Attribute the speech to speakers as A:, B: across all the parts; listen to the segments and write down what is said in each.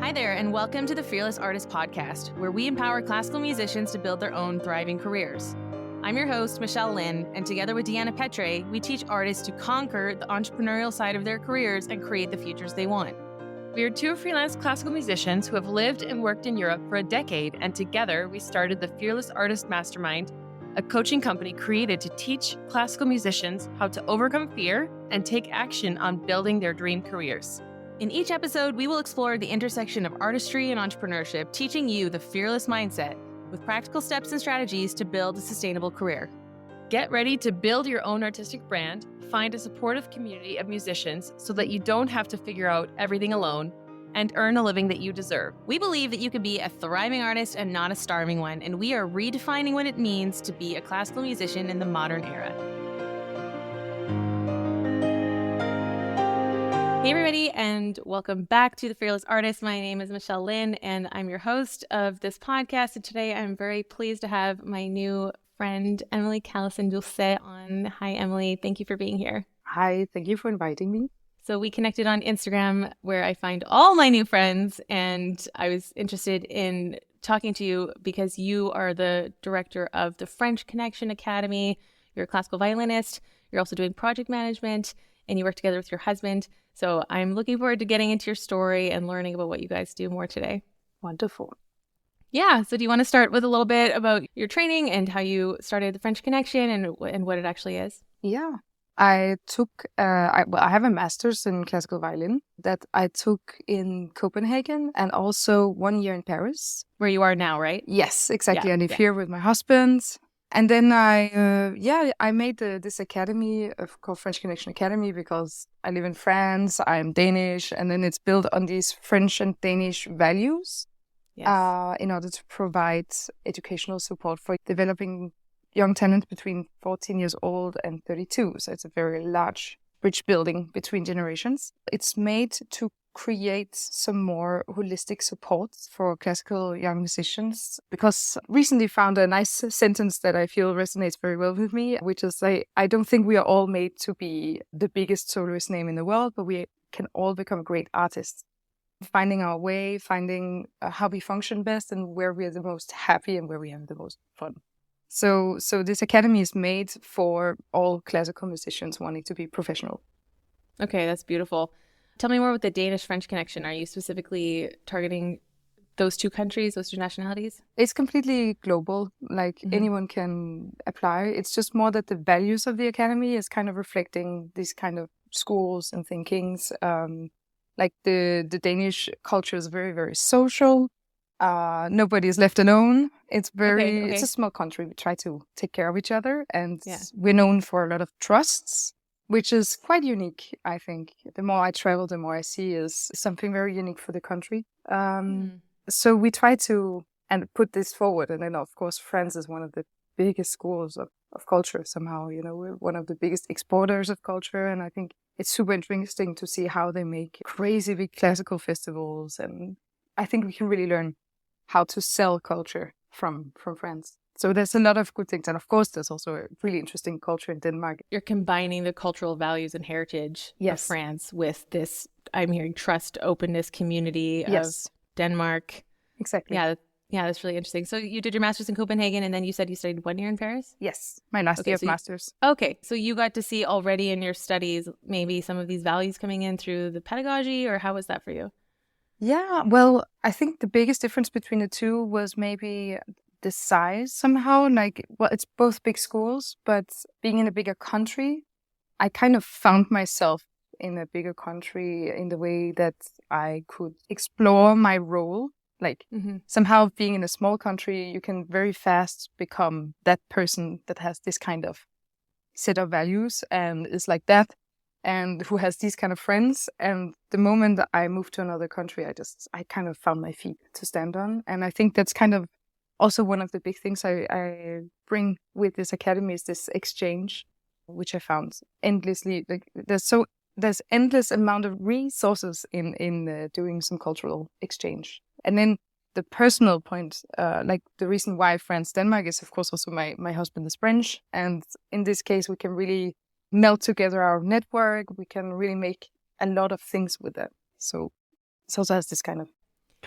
A: Hi there, and welcome to the Fearless Artist Podcast, where we empower classical musicians to build their own thriving careers. I'm your host, Michelle Lynne, and together with Deanna Petre, we teach artists to conquer the entrepreneurial side of their careers and create the futures they want.
B: We are two freelance classical musicians who have lived and worked in Europe for a decade, and together we started the Fearless Artist Mastermind, a coaching company created to teach classical musicians how to overcome fear and take action on building their dream careers.
A: In each episode, we will explore the intersection of artistry and entrepreneurship, teaching you the fearless mindset with practical steps and strategies to build a sustainable career.
B: Get ready to build your own artistic brand, find a supportive community of musicians so that you don't have to figure out everything alone, and earn a living that you deserve.
A: We believe that you can be a thriving artist and not a starving one, and we are redefining what it means to be a classical musician in the modern era. Hey everybody, and welcome back to The Fearless Artist. My name is Michelle Lynne, and I'm your host of this podcast. And today I'm very pleased to have my new friend, Emilie Callesen on. Hi, Emilie. Thank you for being here.
C: Hi, thank you for inviting me.
A: So we connected on Instagram, where I find all my new friends, and I was interested in talking to you because you are the director of the French Connection Academy. You're a classical violinist. You're also doing project management, and you work together with your husband. So I'm looking forward to getting into your story and learning about what you guys do more today.
C: Wonderful.
A: Yeah. So do you want to start with a little bit about your training and how you started the French Connection and what it actually is?
C: Yeah. I have a master's in classical violin that I took in Copenhagen and also 1 year in Paris.
A: Where you are now, right?
C: Yes, exactly. I live here with my husband. And then I made this academy called French Connection Academy because I live in France, I'm Danish, and then it's built on these French and Danish values in order to provide educational support for developing young talent between 14 years old and 32. So it's a very large bridge building between generations. It's made to create some more holistic support for classical young musicians, because recently found a nice sentence that I feel resonates very well with me, which is I don't think we are all made to be the biggest soloist name in the world, but we can all become great artists. Finding our way, finding how we function best and where we are the most happy and where we have the most fun. So this academy is made for all classical musicians wanting to be professional.
A: Okay, that's beautiful. Tell me more about the Danish-French connection. Are you specifically targeting those two countries, those two nationalities?
C: It's completely global. Anyone can apply. It's just more that the values of the academy is kind of reflecting these kind of schools and thinkings. The Danish culture is very, very social. Nobody is left alone. It's It's a small country. We try to take care of each other, and we're known for a lot of trusts, which is quite unique, I think. The more I travel, the more I see is something very unique for the country. So we try to put this forward. And then, of course, France is one of the biggest schools of culture somehow. You know, we're one of the biggest exporters of culture. And I think it's super interesting to see how they make crazy big classical festivals. And I think we can really learn how to sell culture from France. So there's a lot of good things. And of course, there's also a really interesting culture in Denmark.
A: You're combining the cultural values and heritage of France with this, I'm hearing, trust, openness, community of Denmark.
C: Exactly.
A: Yeah, that's really interesting. So you did your master's in Copenhagen, and then you said you studied 1 year in Paris?
C: Yes, my last year of master's.
A: Okay, so you got to see already in your studies maybe some of these values coming in through the pedagogy, or how was that for you?
C: Yeah, well, I think the biggest difference between the two was maybe the size somehow. It's both big schools, but being in a bigger country, I kind of found myself in a bigger country in the way that I could explore my role. Somehow being in a small country, you can very fast become that person that has this kind of set of values and is like that, and who has these kind of friends. And the moment that I moved to another country, I kind of found my feet to stand on. And I think that's kind of also one of the big things I bring with this academy is this exchange, which I found endlessly. There's endless amount of resources in doing some cultural exchange. And then the personal point, the reason why France-Denmark is, of course, also my husband is French. And in this case, we can really melt together our network. We can really make a lot of things with that. So it also has this kind of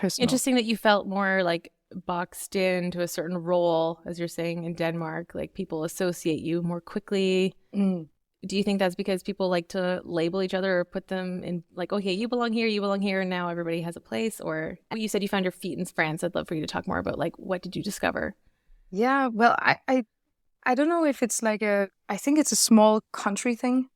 C: personal.
A: Interesting that you felt more like boxed into a certain role, as you're saying, in Denmark. Like people associate you more quickly. Do you think that's because people like to label each other or put them in like, okay, you belong here, and now everybody has a place? Or you said you found your feet in France. I'd love for you to talk more about like, what did you discover?
C: Yeah, well, I don't know if it's like I think it's a small country thing.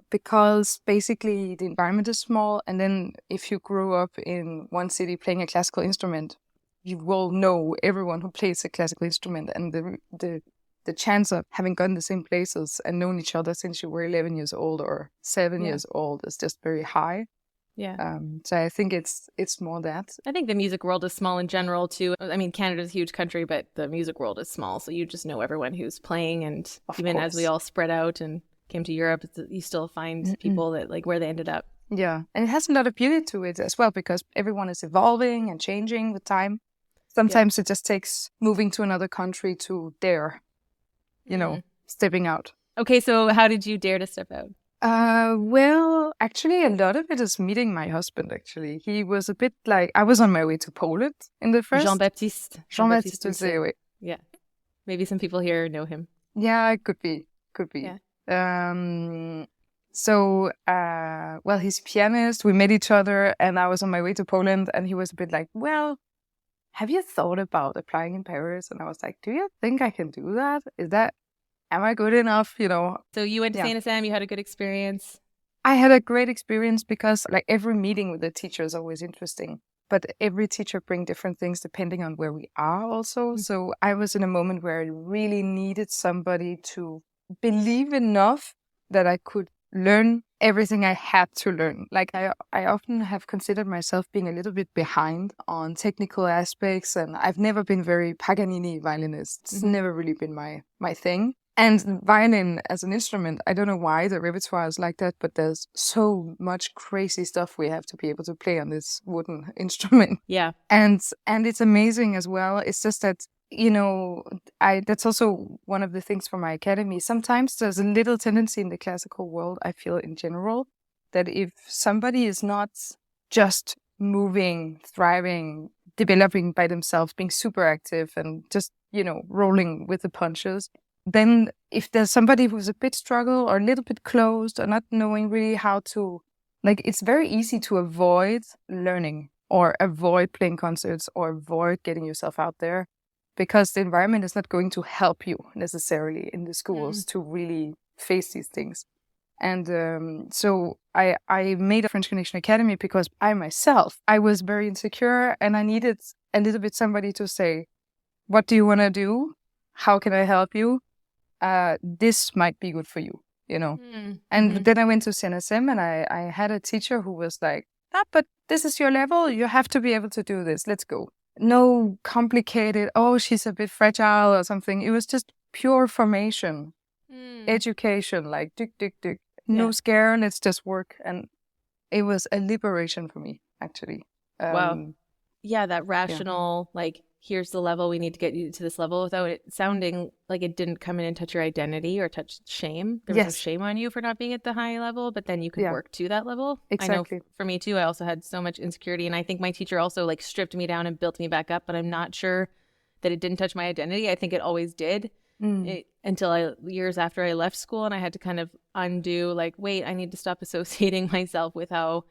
C: Because basically the environment is small, and then if you grew up in one city playing a classical instrument, you will know everyone who plays a classical instrument, and the chance of having gone the same places and known each other since you were 11 years old or 7 years old is just very high.
A: Yeah.
C: So I think it's more that.
A: I think the music world is small in general too. I mean, Canada's a huge country, but the music world is small, so you just know everyone who's playing, and
C: Of
A: even
C: course.
A: as we all spread out and came to Europe, you still find people that like where they ended up.
C: Yeah, and it has a lot of beauty to it as well, because everyone is evolving and changing with time. Sometimes it just takes moving to another country to dare, stepping out.
A: Okay, so how did you dare to step out?
C: Well, actually, a lot of it is meeting my husband, actually. He was a bit like, I was on my way to Poland in the first.
A: Jean-Baptiste.
C: Jean-Baptiste Doucet.
A: Yeah. Maybe some people here know him.
C: Yeah, it could be.
A: Yeah.
C: So, well, he's a pianist. We met each other, and I was on my way to Poland, and he was a bit like, well, have you thought about applying in Paris? And I was like, do you think I can do that? Am I good enough?
A: So you went to Saint Sam, you had a good experience.
C: I had a great experience because like every meeting with the teacher is always interesting, but every teacher brings different things depending on where we are also. So I was in a moment where I really needed somebody to believe enough that I could learn everything I had to learn. Like I often have considered myself being a little bit behind on technical aspects, and I've never been very Paganini violinist. It's never really been my thing. And violin as an instrument, I don't know why the repertoire is like that, but there's so much crazy stuff we have to be able to play on this wooden instrument.
A: Yeah.
C: And it's amazing as well. It's just that, that's also one of the things for my academy. Sometimes there's a little tendency in the classical world, I feel in general, that if somebody is not just moving, thriving, developing by themselves, being super active and just, rolling with the punches, then if there's somebody who's a bit struggle or a little bit closed or not knowing really how to, like, it's very easy to avoid learning or avoid playing concerts or avoid getting yourself out there because the environment is not going to help you necessarily in the schools to really face these things. And so I made a French Connection Academy because I was very insecure, and I needed a little bit somebody to say, what do you want to do? How can I help you? This might be good for you, And then I went to CNSM, and I had a teacher who was like, but this is your level. You have to be able to do this. Let's go. No complicated, she's a bit fragile or something. It was just pure formation, education, like, dig. No scare, let's just work. And it was a liberation for me, actually.
A: Wow. Yeah, that rational, like, here's the level, we need to get you to this level, without it sounding like it didn't come in and touch your identity or touch shame. There was no shame on you for not being at the high level, but then you could work to that level.
C: Exactly.
A: I know for me too, I also had so much insecurity, and I think my teacher also like stripped me down and built me back up, but I'm not sure that it didn't touch my identity. I think it always did until years after I left school, and I had to kind of undo, like, wait, I need to stop associating myself with how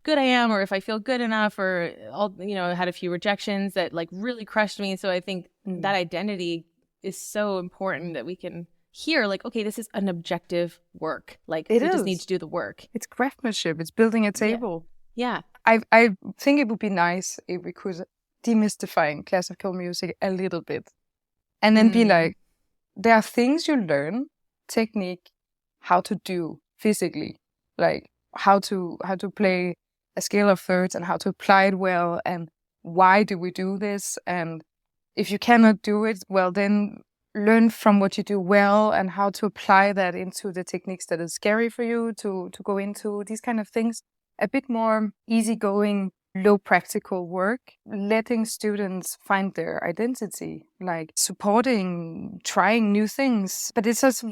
A: good I am, or if I feel good enough, or I had a few rejections that like really crushed me. So I think that identity is so important that we can hear, like, okay, this is an objective work. Like, we just need to do the work.
C: It's craftsmanship. It's building a table.
A: Yeah.
C: I think it would be nice if we could demystify classical music a little bit, and then be like, there are things you learn, technique, how to do physically, like how to play a scale of thirds and how to apply it well, and why do we do this? And if you cannot do it, well, then learn from what you do well and how to apply that into the techniques that is scary for you to go into, these kind of things. A bit more easygoing, low practical work, letting students find their identity, like supporting, trying new things. But it's just,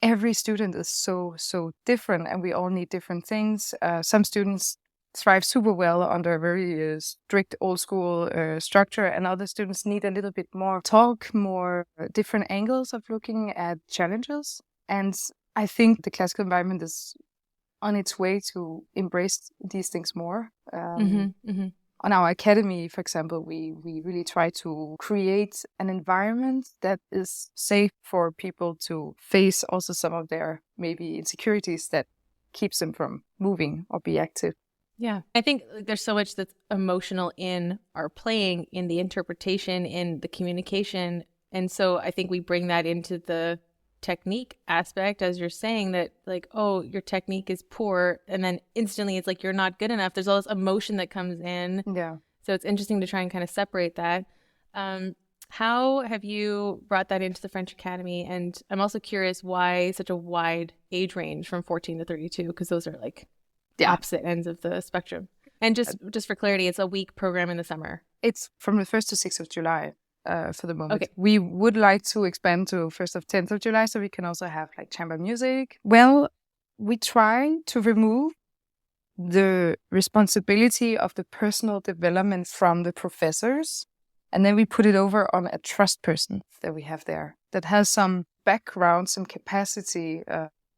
C: every student is so different, and we all need different things. Some students thrive super well under a very strict old school structure, and other students need a little bit more talk, more different angles of looking at challenges. And I think the classical environment is on its way to embrace these things more. On our academy, for example, we really try to create an environment that is safe for people to face also some of their maybe insecurities that keeps them from moving or be active.
A: Yeah. I think there's so much that's emotional in our playing, in the interpretation, in the communication. And so I think we bring that into the technique aspect, as you're saying, that like, oh, your technique is poor. And then instantly it's like, you're not good enough. There's all this emotion that comes in.
C: Yeah.
A: So it's interesting to try and kind of separate that. How have you brought that into the French Academy? And I'm also curious why such a wide age range from 14 to 32, because those are like the opposite ends of the spectrum. And just for clarity, it's a week program in the summer.
C: It's from the 1st to 6th of July for the moment.
A: Okay.
C: We would like to expand to 1st of 10th of July so we can also have like chamber music. Well, we try to remove the responsibility of the personal development from the professors. And then we put it over on a trust person that we have there that has some background, some capacity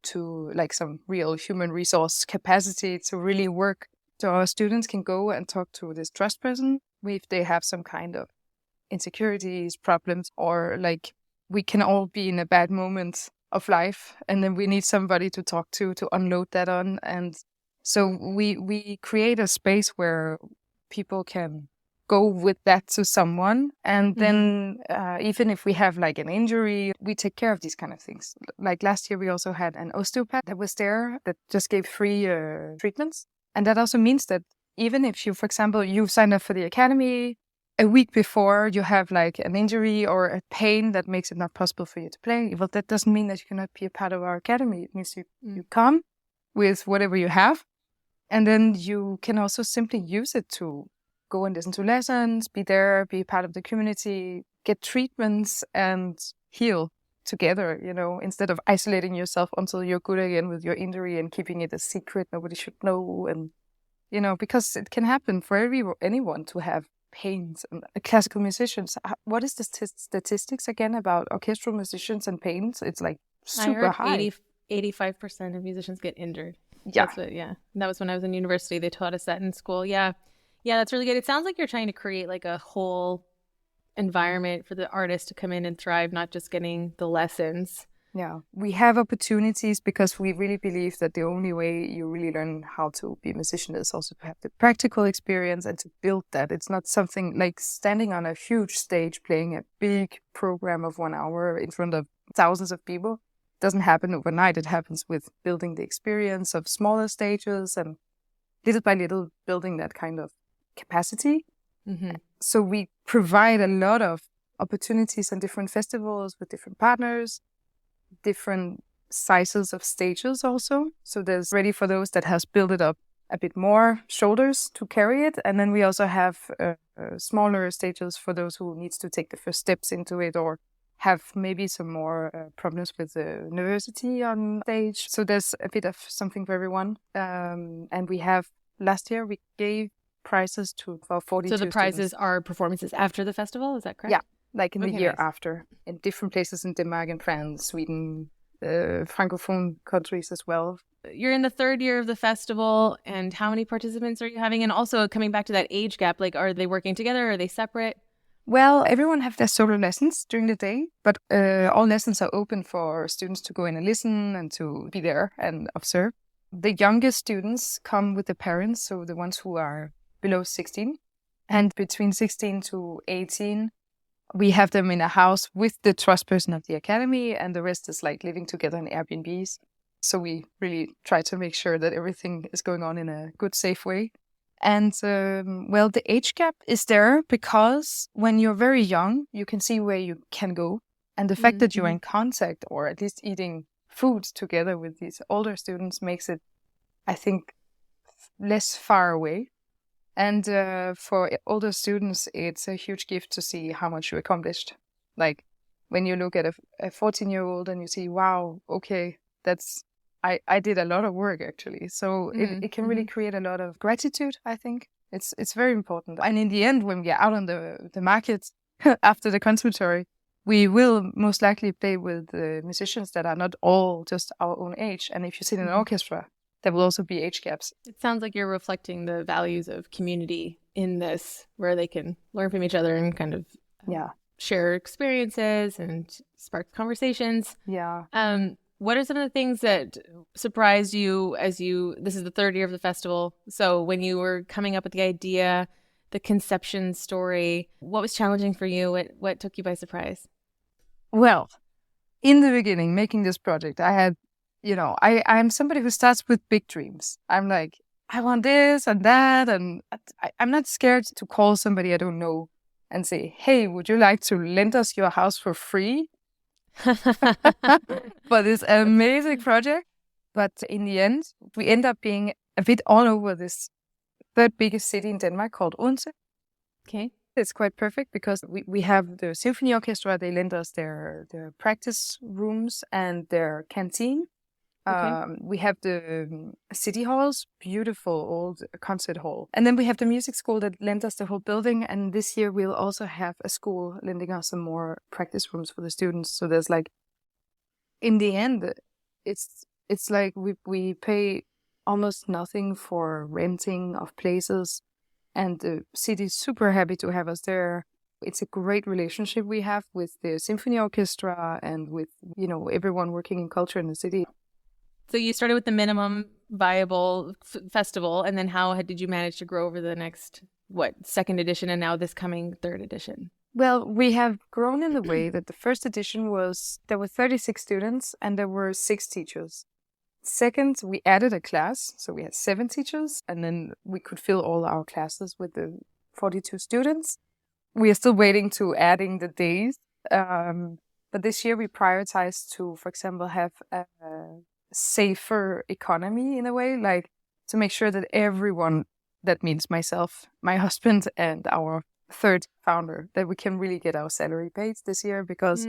C: to like some real human resource capacity to really work. So our students can go and talk to this trust person if they have some kind of insecurities, problems, or like we can all be in a bad moment of life and then we need somebody to talk to unload that on. And so we create a space where people can go with that to someone. And then even if we have like an injury, we take care of these kind of things. Like last year, we also had an osteopath that was there that just gave free treatments. And that also means that even if you, for example, you signed up for the academy, a week before you have like an injury or a pain that makes it not possible for you to play, well, that doesn't mean that you cannot be a part of our academy. It means you come with whatever you have. And then you can also simply use it to go and listen to lessons, be there, be part of the community, get treatments and heal together, you know, instead of isolating yourself until you're good again with your injury and keeping it a secret. Nobody should know. And, you know, because it can happen for anyone to have pains. And classical musicians, what is the statistics again about orchestral musicians and pains? It's like super high.
A: 85% of musicians get injured.
C: Yeah.
A: That's what, yeah. That was when I was in university. They taught us that in school. Yeah. Yeah, that's really good. It sounds like you're trying to create like a whole environment for the artist to come in and thrive, not just getting the lessons.
C: Yeah, we have opportunities because we really believe that the only way you really learn how to be a musician is also to have the practical experience and to build that. It's not something like standing on a huge stage playing a big program of 1 hour in front of thousands of people. It doesn't happen overnight. It happens with building the experience of smaller stages and little by little building that kind of capacity. So we provide a lot of opportunities and different festivals with different partners, different sizes of stages also. So there's ready for those that has built it up a bit more shoulders to carry it. And then we also have smaller stages for those who needs to take the first steps into it or have maybe some more problems with the nervosity on stage. So there's a bit of something for everyone. And we have, last year we gave prizes to about 42
A: So the prizes
C: students.
A: are performances after the festival, is that correct?
C: Yeah, like in the year
A: nice.
C: after, in different places in Denmark and France, Sweden, Francophone countries as well.
A: You're in the third year of the festival, and how many participants are you having? And also coming back to that age gap, like are they working together? Are they separate?
C: Well, everyone have their solo lessons during the day, but all lessons are open for students to go in and listen and to be there and observe. The youngest students come with the parents, so the ones who are below 16. And between 16 to 18, we have them in a house with the trust person of the academy, and the rest is like living together in Airbnbs. So we really try to make sure that everything is going on in a good, safe way. And well, the age gap is there because when you're very young, you can see where you can go. And the fact that you're in contact or at least eating food together with these older students makes it, I think, less far away. And for older students, it's a huge gift to see how much you accomplished. Like when you look at a 14-year-old and you see, wow, okay, that's I did a lot of work actually. So it can really create a lot of gratitude, I think. It's very important. And in the end, when we are out on the market after the conservatory, we will most likely play with musicians that are not all just our own age. And if you sit in an orchestra, there will also be age gaps.
A: It sounds like you're reflecting the values of community in this, where they can learn from each other and kind of share experiences and spark conversations.
C: Yeah.
A: What are some of the things that surprised you this is the third year of the festival. So when you were coming up with the idea, the conception story, what was challenging for you? What took you by surprise?
C: Well, in the beginning, making this project, I had, I'm somebody who starts with big dreams. I'm like, I want this and that. And I'm not scared to call somebody I don't know and say, hey, would you like to lend us your house for free? For this amazing project. But in the end, we end up being a bit all over this third biggest city in Denmark called Odense.
A: Okay.
C: It's quite perfect because we have the symphony orchestra. They lend us their practice rooms and their canteen. Okay. We have the city halls, beautiful old concert hall. And then we have the music school that lent us the whole building. And this year we'll also have a school lending us some more practice rooms for the students. So there's like, in the end, it's like we pay almost nothing for renting of places. And the city is super happy to have us there. It's a great relationship we have with the symphony orchestra and with, everyone working in culture in the city.
A: So you started with the minimum viable festival, and then how did you manage to grow over the next, second edition and now this coming third edition?
C: Well, we have grown in the way that the first edition there were 36 students and there were 6 teachers. Second, we added a class, so we had 7 teachers, and then we could fill all our classes with the 42 students. We are still waiting to adding the days, but this year we prioritized to, for example, have a safer economy in a way, like to make sure that everyone, that means myself, my husband, and our third founder, that we can really get our salary paid this year, because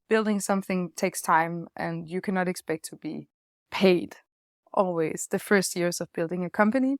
C: building something takes time and you cannot expect to be paid always the first years of building a company.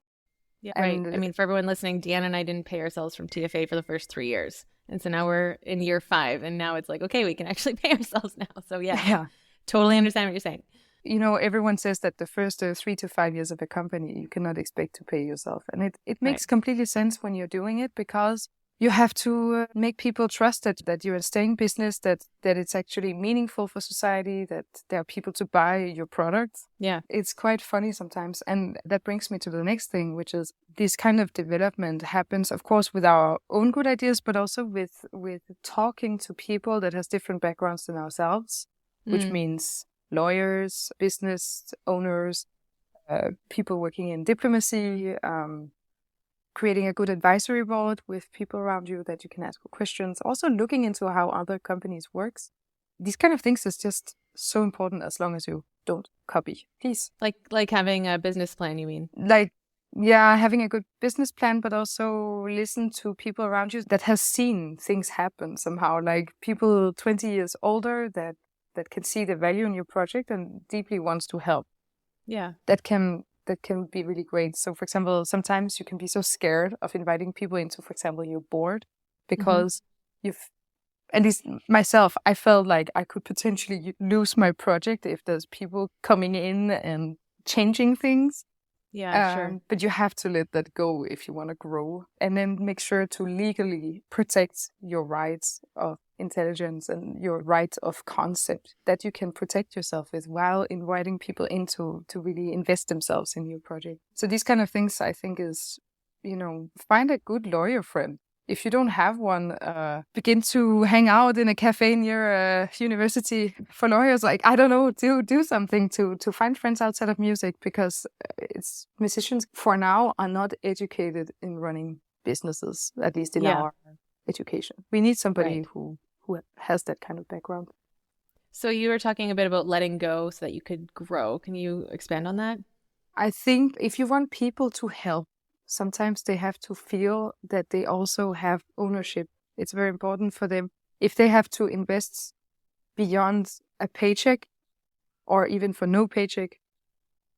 A: Yeah, right. I mean, for everyone listening, Deanna and I didn't pay ourselves from TFA for the first 3 years. And so now we're in year 5, and now it's like, okay, we can actually pay ourselves now. So yeah, totally understand what you're saying.
C: Everyone says that the first 3 to 5 years of a company, you cannot expect to pay yourself. And it makes completely sense when you're doing it, because you have to make people trust that you're staying business, that it's actually meaningful for society, that there are people to buy your products.
A: Yeah.
C: It's quite funny sometimes. And that brings me to the next thing, which is this kind of development happens, of course, with our own good ideas, but also with talking to people that has different backgrounds than ourselves, which means lawyers, business owners, people working in diplomacy, creating a good advisory board with people around you that you can ask questions. Also looking into how other companies works. These kind of things is just so important, as long as you don't copy, please.
A: Like having a business plan, you mean?
C: Having a good business plan, but also listen to people around you that has seen things happen somehow. Like people 20 years older that can see the value in your project and deeply wants to help.
A: Yeah.
C: That can be really great. So, for example, sometimes you can be so scared of inviting people into, for example, your board, because at least myself, I felt like I could potentially lose my project if there's people coming in and changing things.
A: Yeah, sure.
C: But you have to let that go if you want to grow, and then make sure to legally protect your rights of intelligence and your right of concept that you can protect yourself with, while inviting people in to really invest themselves in your project. So these kind of things, I think, is, find a good lawyer friend. If you don't have one, begin to hang out in a cafe near a university for lawyers. Like, I don't know, do something to find friends outside of music, because musicians for now are not educated in running businesses, at least in our education. We need somebody who has that kind of background.
A: So you were talking a bit about letting go so that you could grow. Can you expand on that?
C: I think if you want people to help, sometimes they have to feel that they also have ownership. It's very important for them. If they have to invest beyond a paycheck, or even for no paycheck,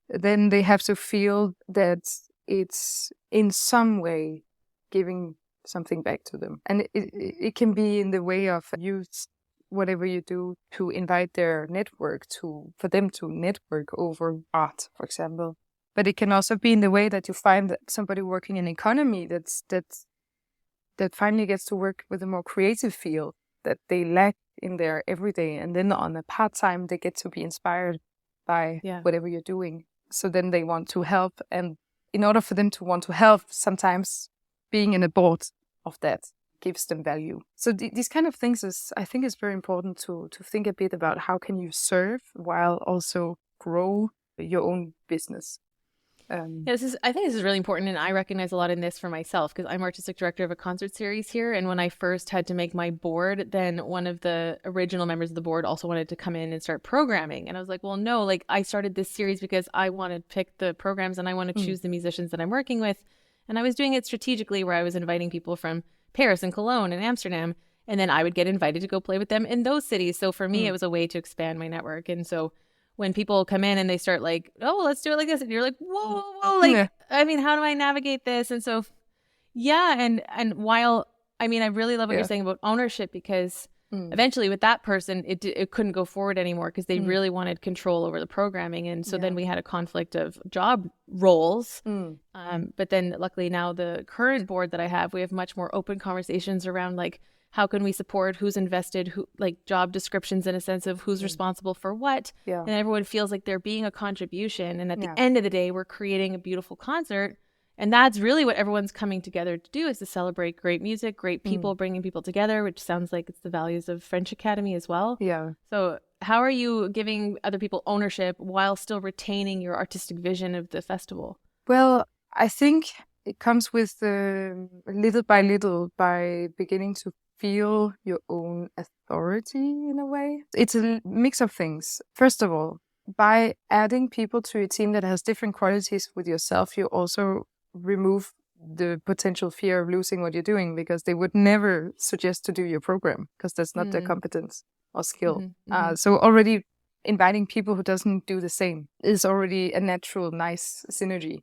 C: then they have to feel that it's in some way giving something back to them. And it can be in the way of use whatever you do to invite their network for them to network over art, for example. But it can also be in the way that you find that somebody working in economy that finally gets to work with a more creative field that they lack in their everyday. And then on a part-time, they get to be inspired by whatever you're doing. So then they want to help. And in order for them to want to help, sometimes being in a board of that gives them value. So these kind of things I think is very important to think a bit about how can you serve while also grow your own business.
A: I think this is really important, and I recognize a lot in this for myself because I'm artistic director of a concert series here. And when I first had to make my board, then one of the original members of the board also wanted to come in and start programming. And I was like, well, no, like I started this series because I want to pick the programs and I want to choose the musicians that I'm working with. And I was doing it strategically where I was inviting people from Paris and Cologne and Amsterdam, and then I would get invited to go play with them in those cities. So for me, it was a way to expand my network. And so when people come in and they start like, oh, let's do it like this, and you're like, whoa, like, I mean, how do I navigate this? And so, and while, I mean, I really love what you're saying about ownership, because eventually with that person, it couldn't go forward anymore because they really wanted control over the programming. And so then we had a conflict of job roles. But then luckily now the current board that I have, we have much more open conversations around like, how can we support, who's invested, who, like job descriptions in a sense of who's responsible for what. And everyone feels like they're being a contribution. And at the end of the day, we're creating a beautiful concert. And that's really what everyone's coming together to do, is to celebrate great music, great people, bringing people together, which sounds like it's the values of French Academy as well. So how are you giving other people ownership while still retaining your artistic vision of the festival?
C: Well, I think it comes with little by beginning to feel your own authority in a way. It's a mix of things. First of all, by adding people to your team that has different qualities with yourself, you also remove the potential fear of losing what you're doing, because they would never suggest to do your program because that's not their competence or skill. So already inviting people who doesn't do the same is already a natural, nice synergy.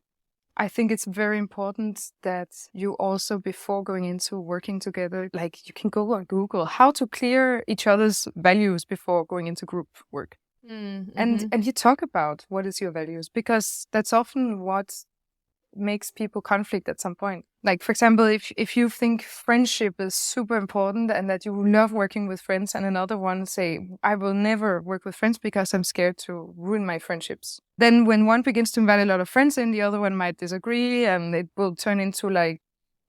C: I think it's very important that you also, before going into working together, like you can go on Google how to clear each other's values before going into group work. And you talk about what is your values, because that's often what makes people conflict at some point. Like, for example, if you think friendship is super important and that you love working with friends, and another one say, I will never work with friends because I'm scared to ruin my friendships. Then when one begins to invite a lot of friends in, the other one might disagree, and it will turn into like,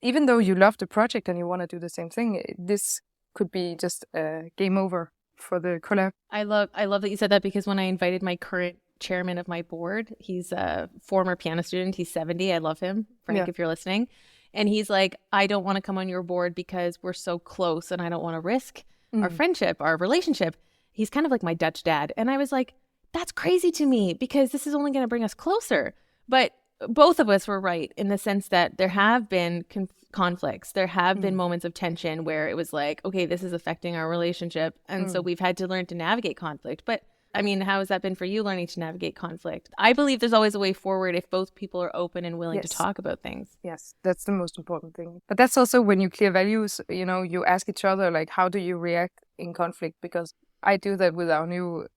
C: even though you love the project and you want to do the same thing, this could be just a game over for the collab.
A: I love that you said that, because when I invited my current chairman of my board, he's a former piano student, he's 70, I love him, Frank, if you're listening, and he's like, I don't want to come on your board because we're so close and I don't want to risk our friendship, our relationship. He's kind of like my Dutch dad. And I was like, that's crazy to me, because this is only going to bring us closer. But both of us were right in the sense that there have been conflicts. There have been moments of tension where it was like, okay, this is affecting our relationship. And so we've had to learn to navigate conflict. But I mean, how has that been for you, learning to navigate conflict? I believe there's always a way forward if both people are open and willing to talk about things.
C: Yes, that's the most important thing. But that's also when you clear values, you know, you ask each other, like, how do you react in conflict? Because I do that with our new,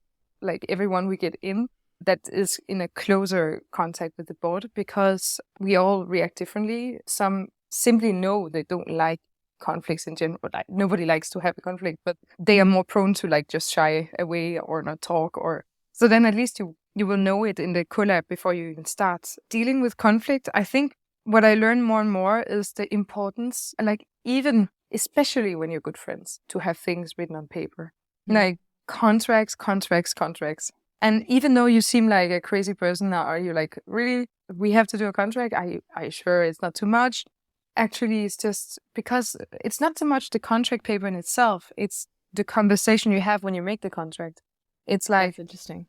C: like, everyone we get in that is in a closer contact with the board, because we all react differently. Some simply know they don't like conflicts in general. Like, nobody likes to have a conflict, but they are more prone to like just shy away or not talk. Or so then at least you will know it in the collab before you even start dealing with conflict. I think what I learn more and more is the importance, like even especially when you're good friends, to have things written on paper, like contracts. And even though you seem like a crazy person, are you like, really, we have to do a contract? Are you sure it's not too much? Actually, it's just because it's not so much the contract paper in itself, it's the conversation you have when you make the contract. It's like,
A: that's interesting.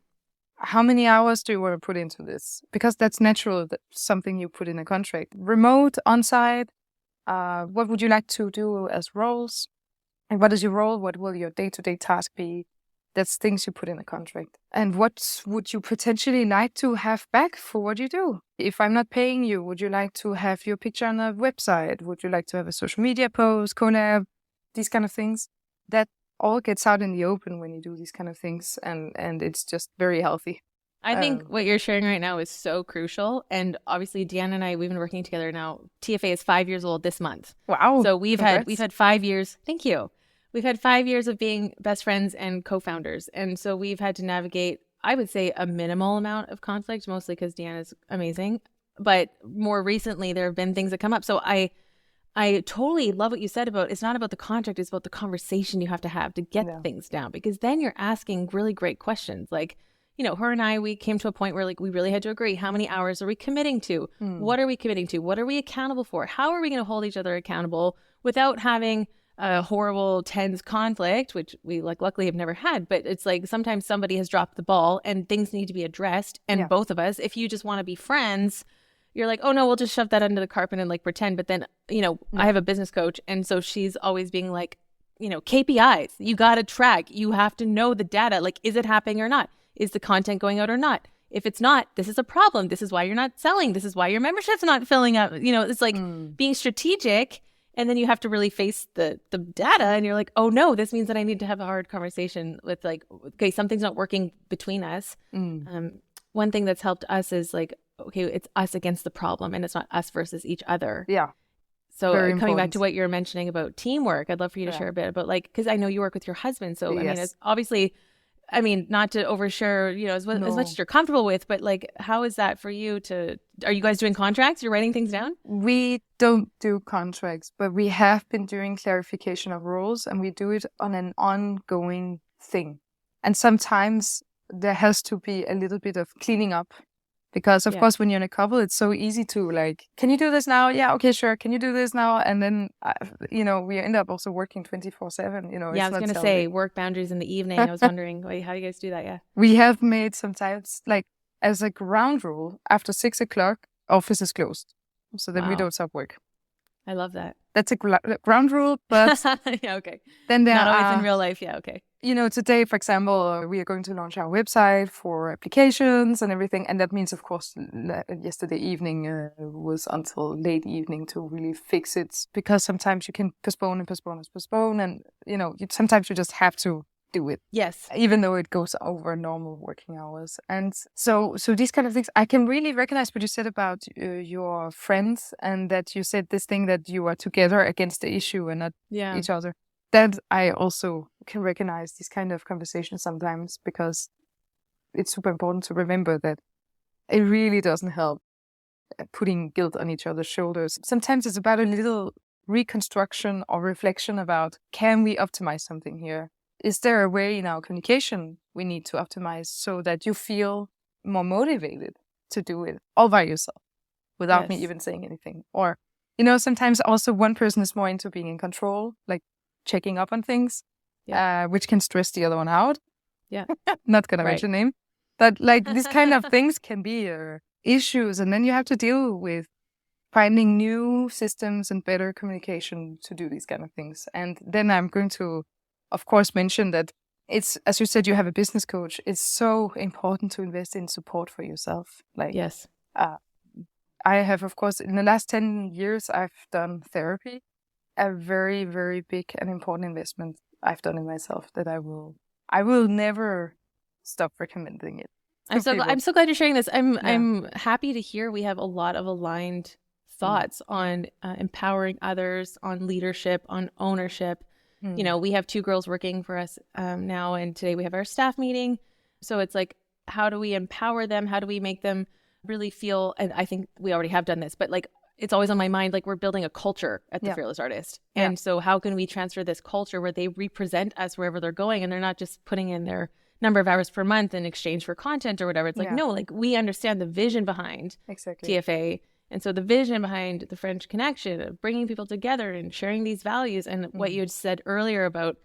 C: How many hours do you want to put into this? Because that's natural, that's something you put in a contract. Remote, on-site, what would you like to do as roles? And what is your role? What will your day-to-day task be? That's things you put in a contract. And what would you potentially like to have back for what you do? If I'm not paying you, would you like to have your picture on a website? Would you like to have a social media post, collab, these kind of things? That all gets out in the open when you do these kind of things, and it's just very healthy.
A: I think what you're sharing right now is so crucial. And obviously, Deanna and I, we've been working together now. TFA is 5 years old this month.
C: Wow.
A: So we've
C: Congrats.
A: had 5 years. Thank you. We've had 5 years of being best friends and co-founders. And so we've had to navigate, I would say, a minimal amount of conflict, mostly because Deanna's amazing. But more recently, there have been things that come up. So I totally love what you said about, it's not about the contract, it's about the conversation you have to get things down, because then you're asking really great questions. Like, you know, her and I, we came to a point where like we really had to agree, how many hours are we committing to? What are we committing to? What are we accountable for? How are we going to hold each other accountable without having a horrible, tense conflict, which we like luckily have never had. But it's like sometimes somebody has dropped the ball and things need to be addressed. And both of us, if you just want to be friends, you're like, oh no, we'll just shove that under the carpet and like pretend. But then, you know, I have a business coach, and so she's always being like, you know, KPIs, you got to track, you have to know the data. Like, is it happening or not? Is the content going out or not? If it's not, this is a problem. This is why you're not selling. This is why your membership's not filling up. You know, it's like being strategic. And then you have to really face the data, and you're like, oh no, this means that I need to have a hard conversation with like, okay, something's not working between us. One thing that's helped us is like, okay, it's us against the problem, and it's not us versus each other.
C: Yeah.
A: So coming back to what you're mentioning about teamwork, I'd love for you to share a bit about like, because I know you work with your husband. So I mean, it's obviously, I mean, not to overshare, you know, as much as you're comfortable with, but like, how is that for you are you guys doing contracts? You're writing things down?
C: We don't do contracts, but we have been doing clarification of roles, and we do it on an ongoing thing. And sometimes there has to be a little bit of cleaning up, because of course, when you're in a couple, it's so easy to like, can you do this now? Yeah, okay, sure. Can you do this now? And then, you know, we end up also working 24/7, you know.
A: Yeah, I was going to say work boundaries in the evening. I was wondering, how do you guys do that? Yeah.
C: We have made sometimes like as a ground rule, after 6 o'clock, office is closed. So then we don't stop work.
A: I love that.
C: That's a ground rule, but
A: yeah, okay.
C: Then there
A: not always in real life. Yeah, okay.
C: You know, today, for example, we are going to launch our website for applications and everything. And that means, of course, yesterday evening was until late evening to really fix it, because sometimes you can postpone. And, you know, sometimes you just have to do it.
A: Yes.
C: Even though it goes over normal working hours. And so these kind of things, I can really recognize what you said about your friends, and that you said this thing that you are together against the issue and not each other. That I also can recognize these kind of conversations sometimes, because it's super important to remember that it really doesn't help putting guilt on each other's shoulders. Sometimes it's about a little reconstruction or reflection about, can we optimize something here? Is there a way in our communication we need to optimize so that you feel more motivated to do it all by yourself without me even saying anything? Or, you know, sometimes also one person is more into being in control, like checking up on things, which can stress the other one out.
A: Yeah.
C: Not going to mention name. But like these kind of things can be issues. And then you have to deal with finding new systems and better communication to do these kind of things. And then I'm going to, of course, mention that it's, as you said, you have a business coach. It's so important to invest in support for yourself. Like, I have, of course, in the last 10 years, I've done therapy. A very, very big and important investment I've done in myself that I will never stop recommending it.
A: I'm so glad you're sharing this. I'm happy to hear we have a lot of aligned thoughts on empowering others, on leadership, on ownership. You know, we have 2 girls working for us now, and today we have our staff meeting. So it's like, how do we empower them? How do we make them really feel, and I think we already have done this, but like, it's always on my mind, like we're building a culture at the Fearless Artist. And so how can we transfer this culture where they represent us wherever they're going, and they're not just putting in their number of hours per month in exchange for content or whatever. It's like, no, like we understand the vision behind TFA. And so the vision behind the French Connection, of bringing people together and sharing these values, and what you had said earlier about,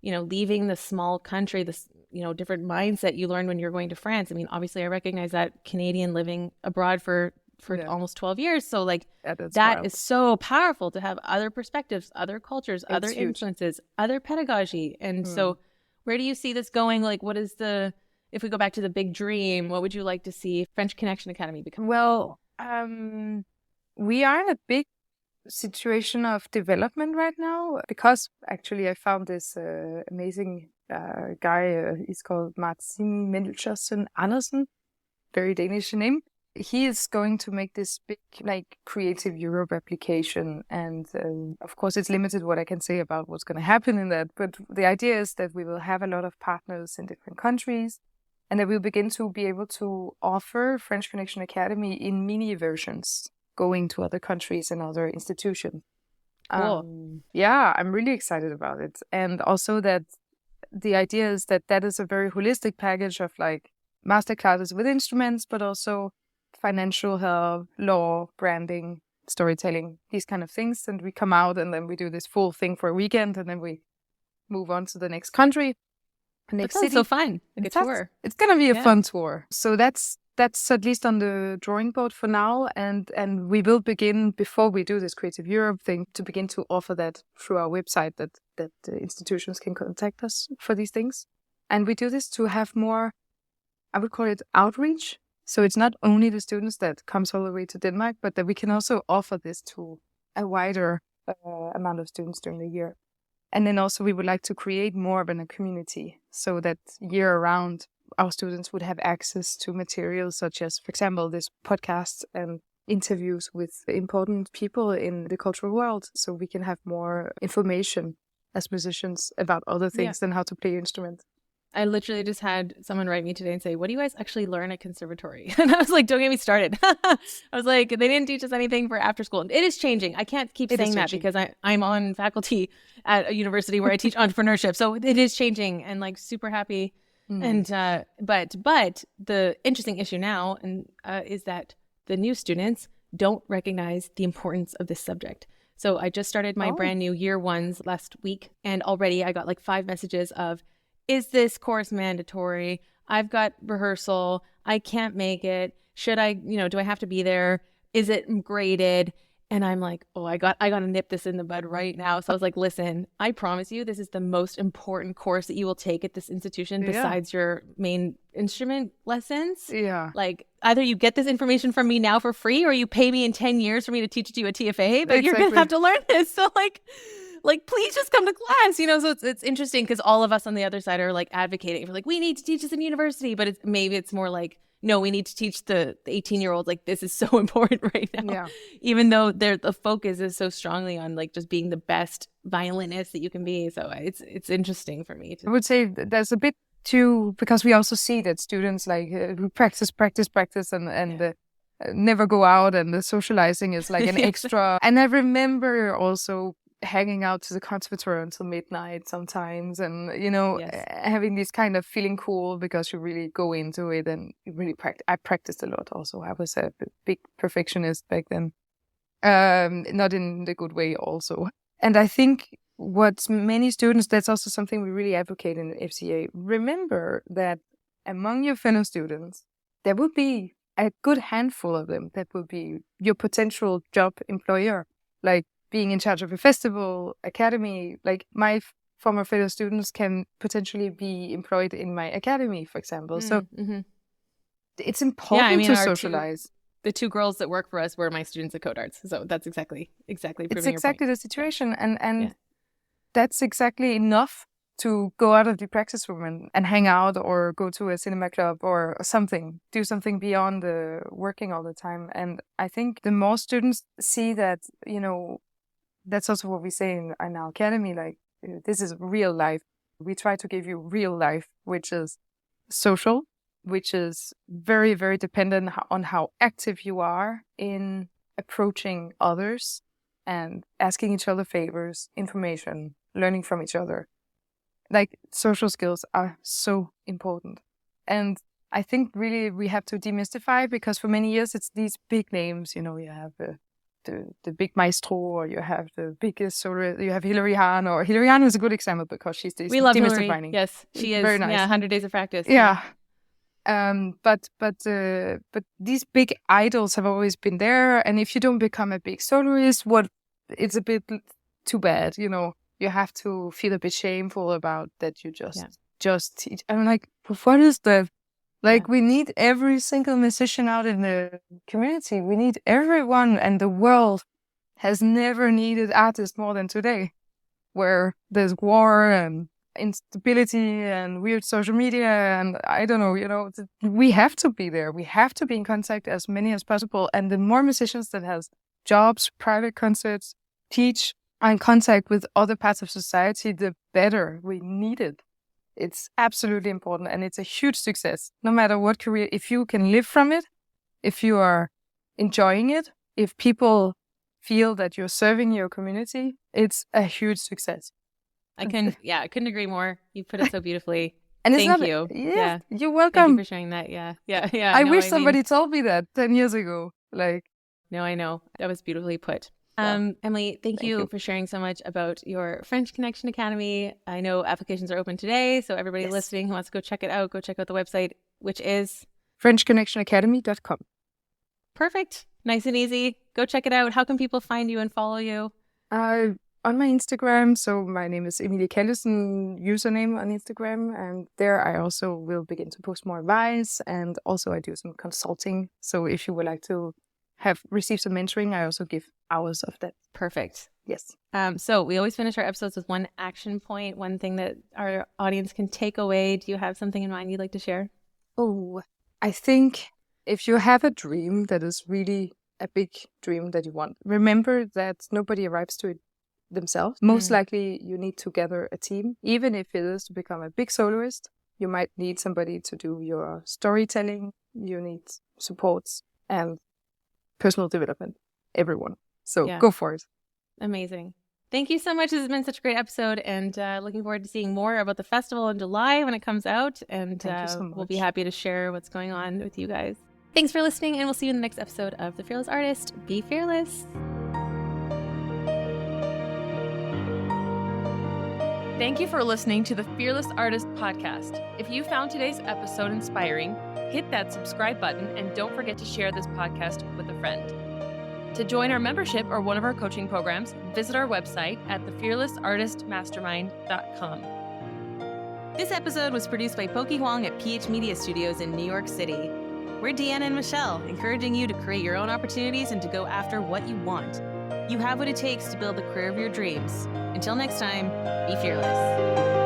A: you know, leaving the small country, this, you know, different mindset you learned when you're going to France. I mean, obviously I recognize that Canadian living abroad for almost 12 years. So like that is so powerful to have other perspectives, other cultures, other influences, other pedagogy. And so Where do you see this going? Like, what is if we go back to the big dream, what would you like to see French Connection Academy become?
C: Well, we are in a big situation of development right now because actually I found this amazing guy. He's called Martin Melchersen Andersen, very Danish name. He is going to make this big, like, Creative Europe application. And of course, it's limited what I can say about what's going to happen in that. But the idea is that we will have a lot of partners in different countries and that we'll begin to be able to offer French Connection Academy in mini versions going to other countries and other institutions.
A: Cool.
C: Yeah, I'm really excited about it. And also that the idea is that is a very holistic package of like masterclasses with instruments, but also financial help, law, branding, storytelling, these kind of things. And we come out and then we do this full thing for a weekend and then we move on to the next country, next city.
A: So fun. Like a tour.
C: It's going to be a fun tour. So that's at least on the drawing board for now. And we will begin, before we do this Creative Europe thing, to begin to offer that through our website that the institutions can contact us for these things. And we do this to have more, I would call it outreach. So it's not only the students that comes all the way to Denmark, but that we can also offer this to a wider amount of students during the year. And then also we would like to create more of a community so that year round our students would have access to materials such as, for example, this podcast and interviews with important people in the cultural world. So we can have more information as musicians about other things than how to play your instrument.
A: I literally just had someone write me today and say, what do you guys actually learn at conservatory? And I was like, don't get me started. I was like, they didn't teach us anything for after school. It is changing. I can't keep saying that because I'm on faculty at a university where I teach entrepreneurship. So it is changing and like super happy. And but the interesting issue now is that the new students don't recognize the importance of this subject. So I just started my brand new year ones last week. And already I got like 5 messages of, is this course mandatory? I've got rehearsal. I can't make it. Should I, do I have to be there? Is it graded? And I'm like, I got to nip this in the bud right now. So I was like, listen, I promise you, this is the most important course that you will take at this institution besides your main instrument lessons.
C: Yeah.
A: Like either you get this information from me now for free or you pay me in 10 years for me to teach it to you at TFA, but you're going to have to learn this. So like, please just come to class, So it's interesting because all of us on the other side are like advocating for like, we need to teach this in university, but maybe it's more like, no, we need to teach the 18-year-olds like this is so important right now. Yeah. Even though the focus is so strongly on like just being the best violinist that you can be. So it's interesting for me.
C: I would say there's a bit too, because we also see that students like practice and never go out, and the socializing is like an extra. And I remember also hanging out to the conservatory until midnight sometimes, and having this kind of feeling cool because you really go into it and you really practice. I practiced a lot also. I was a big perfectionist back then, not in the good way also. And I think what many students, that's also something we really advocate in FCA. Remember that among your fellow students, there will be a good handful of them that will be your potential job employer, like being in charge of a festival, academy. Like my former fellow students can potentially be employed in my academy, for example. So it's important to socialize.
A: The 2 girls that work for us were my students at Code Arts. So that's exactly
C: it's exactly the situation. And that's exactly enough to go out of the practice room and hang out or go to a cinema club or something, do something beyond the working all the time. And I think the more students see that, that's also what we say in our academy, like, this is real life. We try to give you real life, which is social, which is very, very dependent on how active you are in approaching others and asking each other favors, information, learning from each other. Like, social skills are so important. And I think really we have to demystify, because for many years it's these big names, you have the big maestro, or you have the biggest solo, you have Hilary Hahn, or Hilary Hahn is a good example because she's
A: we love
C: demystifying.
A: Hilary. Yes, she is.
C: Very nice.
A: Yeah, 100 days of practice.
C: Yeah. But these big idols have always been there, and if you don't become a big soloist, it's a bit too bad, You have to feel a bit shameful about that. You just just teach. I'm like, what is that? Like,
A: Yeah.
C: we need every single musician out in the community. We need everyone, and the world has never needed artists more than today, where there's war and instability and weird social media and I don't know, we have to be there. We have to be in contact as many as possible. And the more musicians that has jobs, private concerts, teach, are in contact with other parts of society, the better. We need it. It's absolutely important, and it's a huge success. No matter what career, if you can live from it, if you are enjoying it, if people feel that you're serving your community, it's a huge success.
A: I couldn't agree more. You put it so beautifully.
C: And it's
A: Thank
C: not,
A: you.
C: Yeah, you're
A: Thank you
C: welcome.
A: for sharing that. Yeah.
C: I wish somebody told me that 10 years ago. Like,
A: no, I know. That was beautifully put.
C: Wow.
A: Emilie, thank you for sharing so much about your French Connection Academy. I know applications are open today, so everybody listening who wants to go check it out, go check out the website, which is
C: FrenchConnectionAcademy.com.
A: Perfect. Nice and easy. Go check it out. How can people find you and follow you?
C: On my Instagram, so my name is Emilie Callesen, username on Instagram, and there I also will begin to post more advice, and also I do some consulting. So if you would like to receive some mentoring, I also give hours of that.
A: Perfect.
C: Yes.
A: So we always finish our episodes with one action point, one thing that our audience can take away. Do you have something in mind you'd like to share?
C: Oh, I think if you have a dream that is really a big dream that you want, remember that nobody arrives to it themselves. Most likely you need to gather a team. Even if it is to become a big soloist, you might need somebody to do your storytelling. You need supports and personal development. Everyone. So go for it.
A: Amazing. Thank you so much. This has been such a great episode, and looking forward to seeing more about the festival in July when it comes out. And we'll be happy to share what's going on with you guys. Thanks for listening, and we'll see you in the next episode of The Fearless Artist. Be fearless.
B: Thank you for listening to the Fearless Artist podcast. If you found today's episode inspiring, hit that subscribe button and don't forget to share this podcast with a friend. To join our membership or one of our coaching programs, visit our website at thefearlessartistmastermind.com.
A: This episode was produced by Pokey Huang at PH Media Studios in New York City. We're Deanna and Michelle, encouraging you to create your own opportunities and to go after what you want. You have what it takes to build the career of your dreams. Until next time, be fearless.